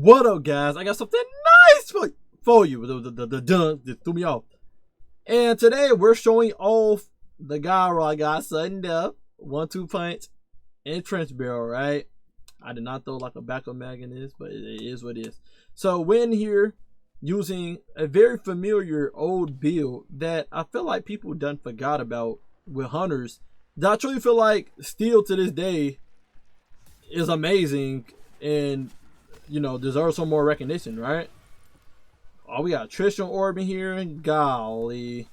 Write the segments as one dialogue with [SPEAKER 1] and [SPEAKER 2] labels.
[SPEAKER 1] What up, guys? I got something nice for you. The dun that threw me off. And today we're showing off the gyro I got sudden death, 1-2 punch, and trench barrel, right? I did not throw like a backup mag in this, but it is what it is. So we're in here using a very familiar old build that I feel like people done forgot about with hunters. That I truly feel like still to this day is amazing and, you know, deserves some more recognition, right? Oh, we got attrition orb in here, golly.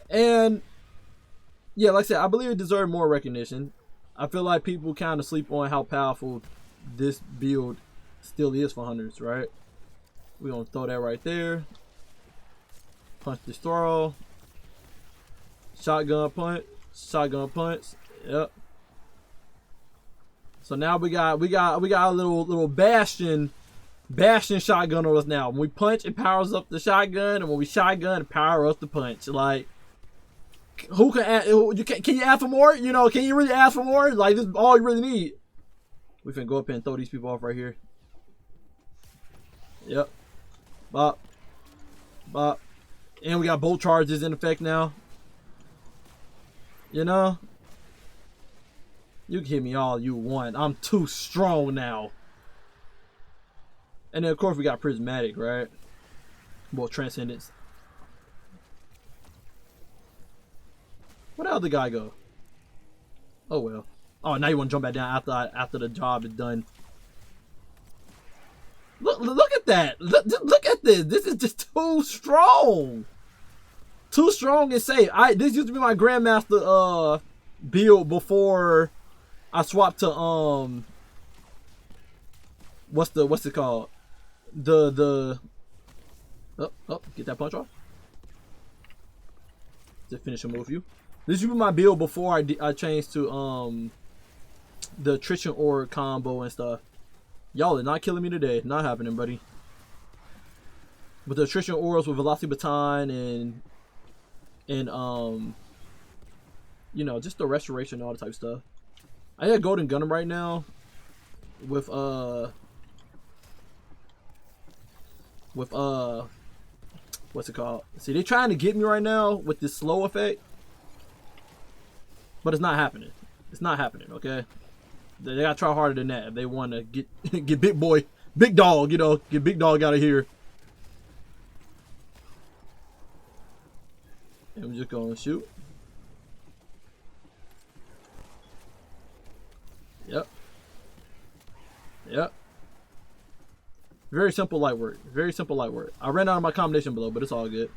[SPEAKER 1] And yeah, like I said, I believe it deserves more recognition. I feel like people kind of sleep on how powerful this build still is for hunters, right? We're gonna throw that right there. Punch this throw. Shotgun punch. Shotgun punch. Yep. So now we got a little bastion shotgun on us now. When we punch, it powers up the shotgun, and when we shotgun, it powers up the punch. Like, who can add? Can you ask for more? You know, can you really ask for more? Like, this is all you really need. We finna go up here and throw these people off right here. Yep. Bop. Bop. And we got bolt charges in effect now. You know? You can hit me all you want. I'm too strong now. And then, of course, we got prismatic, right? Well, transcendence. Where'd the other guy go? Oh, well. Oh, now you want to jump back down after the job is done. Look at that. Look at this. This is just too strong. Too strong and safe. This used to be my Grandmaster build before I swapped to what's it called? Oh, get that punch off. Just finish him with you. This used to be my build before I changed to the attrition orb combo and stuff. Y'all are not killing me today. Not happening, buddy. With the attrition orbs with velocity baton and you know, just the restoration and all the type of stuff. I got golden gunner right now with what's it called? See, they're trying to get me right now with this slow effect, but it's not happening. It's not happening, okay? They gotta try harder than that if they want to get big dog, you know, get big dog out of here. And I'm just gonna shoot. Yep. Yep. Very simple light work. Very simple light work. I ran out of my combination blow, but it's all good.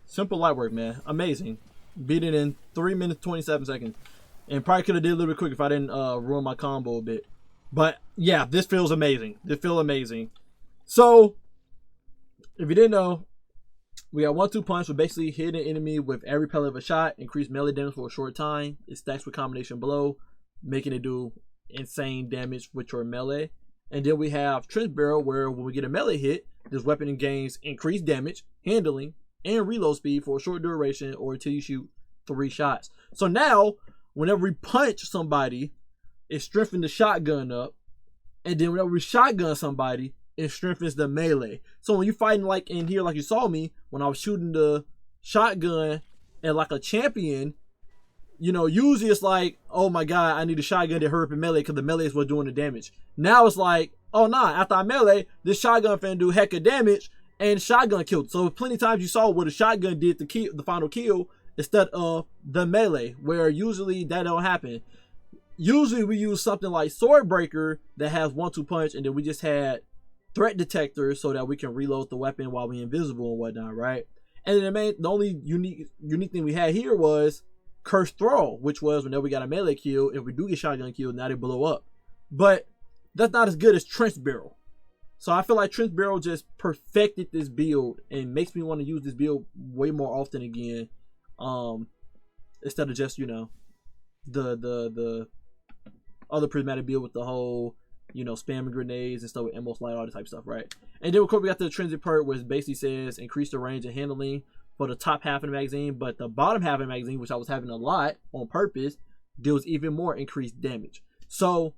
[SPEAKER 1] Simple light work, man. Amazing. Beat it in 3 minutes 27 seconds. And probably could have did a little bit quicker if I didn't ruin my combo a bit. But yeah, this feels amazing. This feels amazing. So, if you didn't know, we got 1-2 punch. We basically hit an enemy with every pellet of a shot, increase melee damage for a short time. It stacks with combination blow, making it do insane damage with your melee. And then we have trench barrel, where when we get a melee hit, this weapon gains increased damage, handling, and reload speed for a short duration or until you shoot 3 shots. So now, whenever we punch somebody, it strengthens the shotgun up. And then whenever we shotgun somebody, it strengthens the melee. So when you're fighting like in here, like you saw me, when I was shooting the shotgun at like a champion, you know, usually it's like, oh my god, I need a shotgun to hurry up in melee because the melee is what's doing the damage. Now it's like, oh nah, after I melee, this shotgun finna do heck of damage and shotgun killed. So plenty of times you saw what a shotgun did to kill the final kill instead of the melee, where usually that don't happen. Usually we use something like Swordbreaker that has 1-2 punch, and then we just had threat detectors so that we can reload the weapon while we're invisible and whatnot, right? And then the only unique thing we had here was Cursed Throw, which was whenever we got a melee kill, if we do get shotgun killed, now they blow up. But that's not as good as Trench Barrel. So I feel like Trench Barrel just perfected this build and makes me want to use this build way more often again. Instead of just, you know, the other prismatic build with the whole, you know, spamming grenades and stuff with ammo slide, all that type of stuff, right? And then of course we got the intrinsic perk, which basically says increase the range and handling for the top half of the magazine, but the bottom half of the magazine, which I was having a lot on purpose, deals even more increased damage. So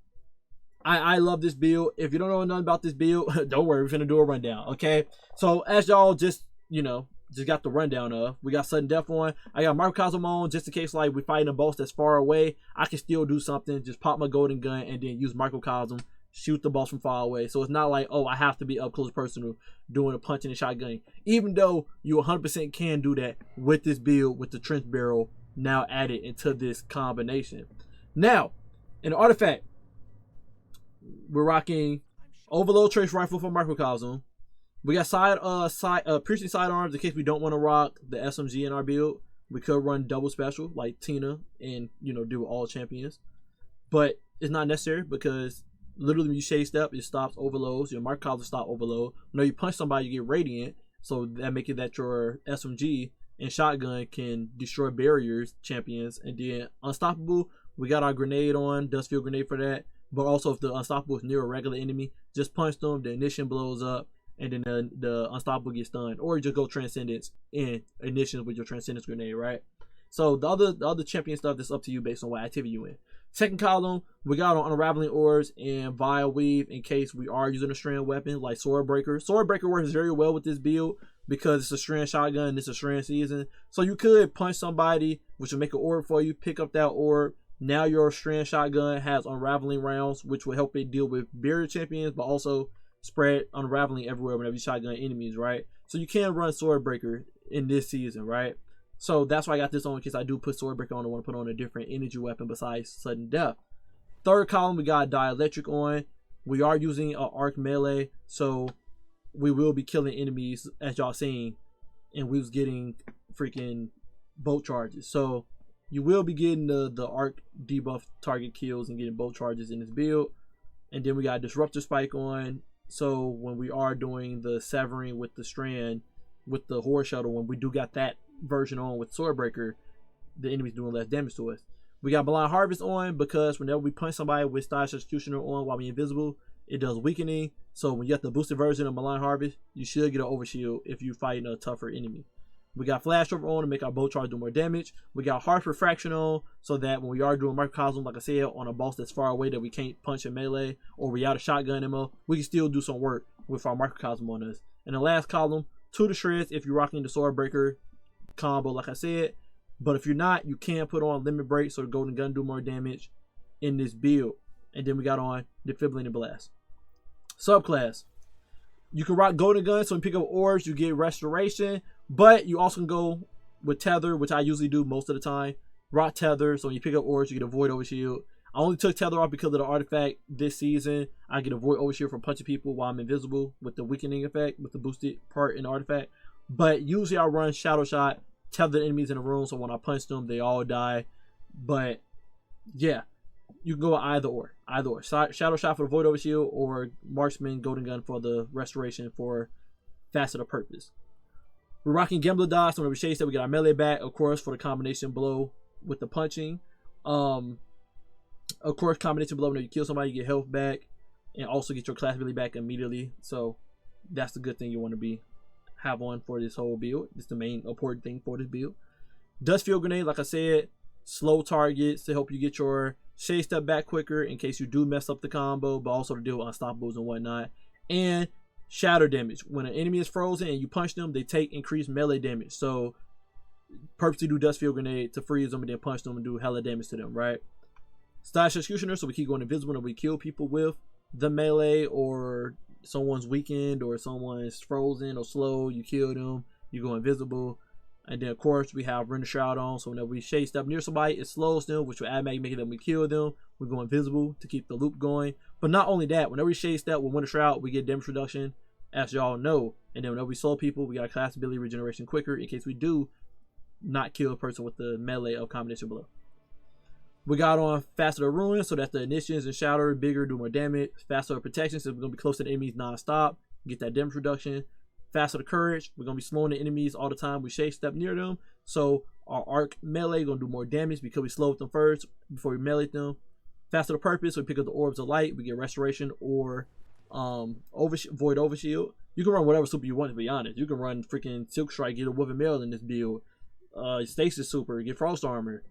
[SPEAKER 1] I love this build. If you don't know nothing about this build, don't worry, we're finna do a rundown, okay? So as y'all just, just got the rundown of, we got sudden death on. I got microcosm on just in case like we fighting a boss that's far away. I can still do something, just pop my golden gun and then use microcosm, shoot the boss from far away. So it's not like, oh, I have to be up close personal doing a punching and shotgunning. Even though you 100% can do that with this build with the trench barrel now added into this combination. Now, an artifact. We're rocking overload trace rifle for microcosm. We got piercing sidearms in case we don't want to rock the SMG in our build. We could run double special like Tina and do all champions, but it's not necessary because literally when you shade step, it stops overloads. Your microcosm stop overload. When you punch somebody, you get radiant, so that makes it that your SMG and shotgun can destroy barriers, champions, and then unstoppable. We got our grenade on, dust field grenade for that. But also, if the unstoppable is near a regular enemy, just punch them, the ignition blows up, and then the unstoppable gets stunned. Or you just go transcendence in ignition with your transcendence grenade, right? So the other champion stuff is up to you based on what activity you in. Second column, we got on unraveling orbs and vile weave in case we are using a strand weapon like sword breaker. Sword breaker works very well with this build because it's a strand shotgun and it's a strand season. So you could punch somebody, which will make an orb for you, pick up that orb. Now your strand shotgun has unraveling rounds, which will help it deal with barrier champions, but also spread unraveling everywhere whenever you shotgun enemies, right? So you can run sword breaker in this season, right? So that's why I got this on in case I do put sword breaker on. I want to put on a different energy weapon besides sudden death. Third column, we got dielectric on. We are using an arc melee, so we will be killing enemies as y'all seen, and we was getting freaking bolt charges. So you will be getting the arc debuff target kills and getting bolt charges in this build. And then we got disruptor spike on. So when we are doing the severing with the strand, with the horde shuttle, when we do got that version on with swordbreaker, the enemy's doing less damage to us. We got blind harvest on because whenever we punch somebody with Stylish Executioner on while we're invisible, it does weakening. So when you get the boosted version of blind harvest, you should get an overshield if you're fighting a tougher enemy. We got flash over on to make our bolt charge do more damage. We got harsh refraction on so that when we are doing microcosm, like I said, on a boss that's far away that we can't punch in melee or we out of shotgun ammo, we can still do some work with our microcosm on us. And the last column, 2 to shreds if you're rocking the sword breaker combo, like I said. But if you're not, you can put on limit break so the golden gun do more damage in this build. And then we got on defibrillating blast. Subclass. You can rock golden gun, so when you pick up orbs, you get restoration. But you also can go with tether, which I usually do most of the time. Rock tether, so when you pick up orbs, you get a void overshield. I only took tether off because of the artifact this season. I get a void overshield from punching people while I'm invisible with the weakening effect, with the boosted part in the artifact. But usually I run shadow shot, tether the enemies in the room, so when I punch them, they all die. But yeah, you can go either or. Either or. Shadow shot for the void overshield or marksman golden gun for the restoration for facet of purpose. We're rocking Gambler dodge, so whenever we chase that, we get our melee back, of course, for the combination blow with the punching. Of course, combination blow, whenever you kill somebody, you get health back, and also get your class ability back immediately. So that's the good thing you want to have on for this whole build. It's the main important thing for this build. Dust field grenade, like I said, slow targets to help you get your shade step back quicker in case you do mess up the combo, but also to deal with unstoppables and whatnot. And shatter damage. When an enemy is frozen and you punch them, they take increased melee damage. So purposely do dust field grenade to freeze them and then punch them and do hella damage to them, right? Stylish Executioner, so we keep going invisible and we kill people with the melee, or someone's weakened or someone's frozen or slow, you kill them, you go invisible. And then of course we have Render Shroud on, so whenever we shade step near somebody, it slows them, which will automatically make it that we kill them. We go invisible to keep the loop going. But not only that, whenever we shade step with Render Shroud, we get damage reduction, as y'all know. And then whenever we slow people, we got class ability regeneration quicker in case we do not kill a person with the melee of combination blow. We got on Faster Ruin, so that the initiations and shatter bigger, do more damage. Faster Protection, so we're going to be close to the enemies non-stop, get that damage reduction. Faster Courage, we're going to be slowing the enemies all the time we shade step near them. So our arc melee going to do more damage because we slowed them first before we melee them. Faster Purpose, so we pick up the Orbs of Light, we get Restoration or Void Overshield. You can run whatever super you want, to be honest. You can run freaking Silk Strike, get a Woven Mail in this build. Stasis Super, get Frost Armor.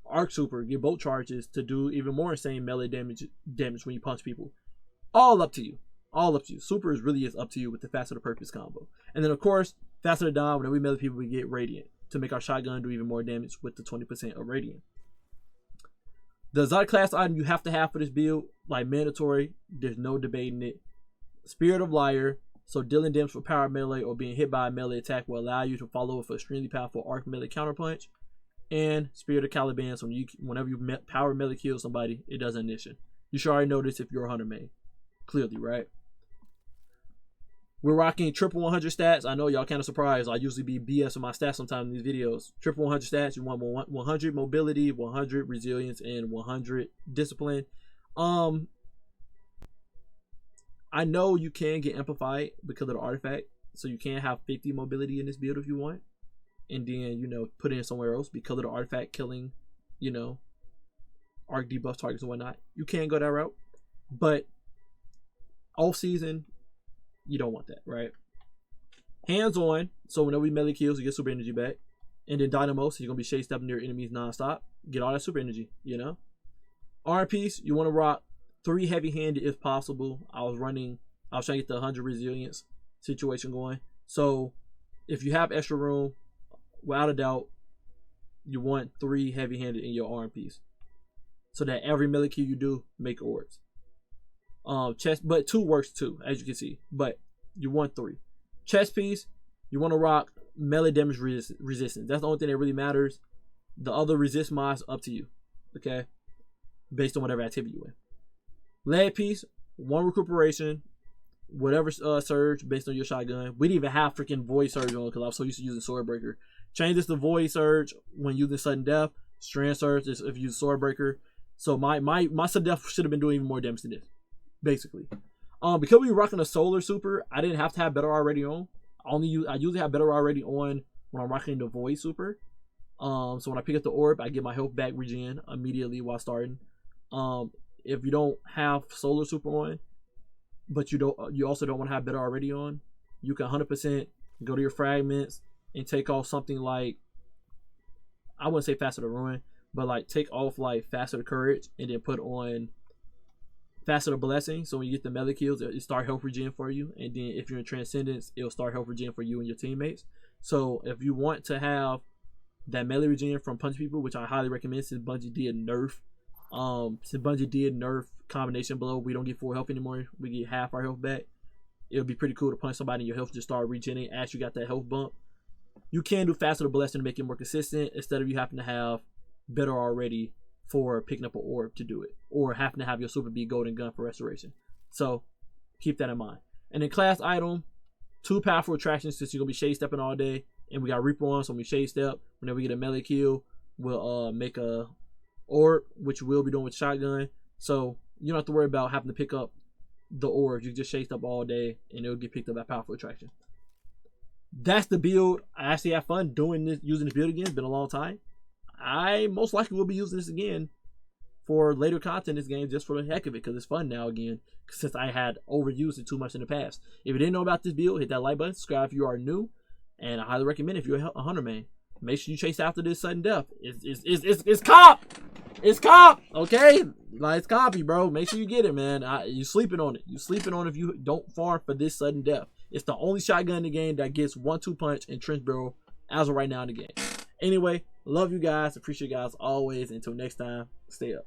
[SPEAKER 1] Arc Super, get Bolt Charges to do even more insane melee damage when you punch people. All up to you. All up to you. Super is really up to you with the Fast to the Purpose combo. And then, of course, Faster to Die, whenever we melee people, we get Radiant to make our shotgun do even more damage with the 20% of Radiant. The exotic class item you have to have for this build, like mandatory, there's no debating it. Spirit of Liar, so dealing damage for power melee or being hit by a melee attack will allow you to follow with an extremely powerful arc melee counterpunch. And Spirit of Caliban, so whenever you power melee kill somebody, it does ignition. You should already know this if you're a hunter main. Clearly, right? We're rocking triple 100 stats. I know y'all kind of surprised. I usually be BS with my stats sometimes in these videos. Triple 100 stats. You want 100 mobility, 100 resilience, and 100 discipline. I know you can get amplified because of the artifact. So you can have 50 mobility in this build if you want. And then, you know, put it in somewhere else because of the artifact killing, you know, arc debuff targets and whatnot. You can go that route. But off season, you don't want that, right? Hands on, so whenever we melee kills, you get super energy back. And then Dynamo, so you're gonna be chased up near enemies non-stop. Get all that super energy, you know? Arm piece, you want to rock 3 heavy-handed if possible. I was trying to get the 100 resilience situation going. So if you have extra room, without a doubt, you want 3 heavy-handed in your arm piece. So that every melee kill you do, make orbs. Chest, but 2 works too, as you can see. But you want 3. Chest piece, you want to rock melee damage resistance. That's the only thing that really matters. The other resist mods up to you, okay? Based on whatever activity you're in. Leg piece, 1 recuperation, whatever surge based on your shotgun. We didn't even have freaking void surge on because I was so used to using sword breaker. Change this to void surge when using sudden death. Strand surge is if you use sword breaker. So my sudden death should have been doing even more damage than this. Basically, because we were rocking a solar super, I didn't have to have better already on. I usually have better already on when I'm rocking the void super. So when I pick up the orb, I get my health back regen immediately while starting. If you don't have solar super on, but you also don't want to have better already on, you can 100% go to your fragments and take off something like, I wouldn't say Faster to Ruin, but like take off like Faster to Courage and then put on Faster to Blessing. So when you get the melee kills, it start health regen for you. And then if you're in Transcendence, it'll start health regen for you and your teammates. So if you want to have that melee regen from punch people, which I highly recommend since Bungie did nerf. Combination blow, we don't get full health anymore. We get half our health back. It would be pretty cool to punch somebody and your health just start regenerating as you got that health bump. You can do Faster to Blessing to make it more consistent instead of you having to have better already for picking up an orb to do it, or having to have your super be golden gun for restoration. So keep that in mind. And then class item, 2 powerful attractions since you're gonna be shade stepping all day, and we got Reaper on, so when we shade step, whenever we get a melee kill, we'll make a orb, which we'll be doing with shotgun. So you don't have to worry about having to pick up the orbs. You just shade step all day and it'll get picked up by powerful attraction. That's the build. I actually have fun doing this, using this build again. It's been a long time. I most likely will be using this again for later content in this game just for the heck of it, because it's fun now again, since I had overused it too much in the past. If you didn't know about this build, hit that like button, subscribe if you are new, and I highly recommend if you're a hunter main, make sure you chase after this sudden death. It's comp! It's comp! Okay? Like, it's compy, bro. Make sure you get it, man. You sleeping on it. You sleeping on it if you don't farm for this sudden death. It's the only shotgun in the game that gets 1-2 punch and trench barrel as of right now in the game. Anyway, love you guys. Appreciate you guys always. Until next time, stay up.